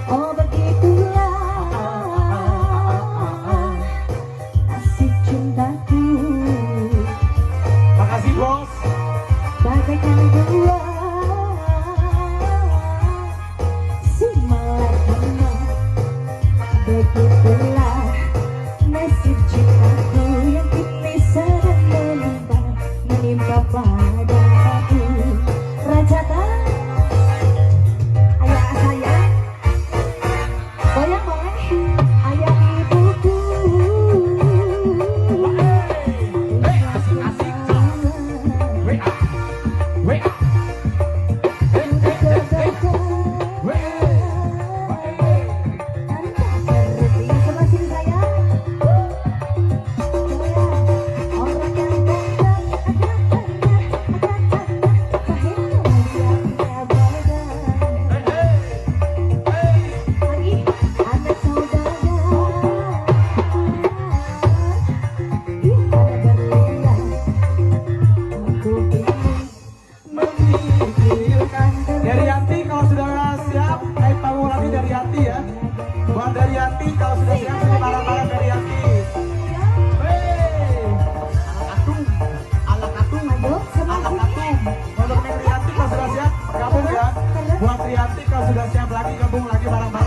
Oh begitulah nasib cintaku. Makasih bos. Bagaikan gua si malakama. Begitulah nasib cintaku yang kini sedang menimpa padaku. Rancatan ayah saya goyang boleh ayah ibuku. Asik-asik. WA. WA. Daryanti kalau sudah siap, naik panggung lagi Daryanti ya. Buat Daryanti kalau sudah siap, sini bareng-bareng Daryanti. Hei, anak atung, anak atung. Untuk Daryanti kalau sudah siap, gabung ya. Buat Daryanti kalau sudah siap lagi, gabung lagi bareng-bareng.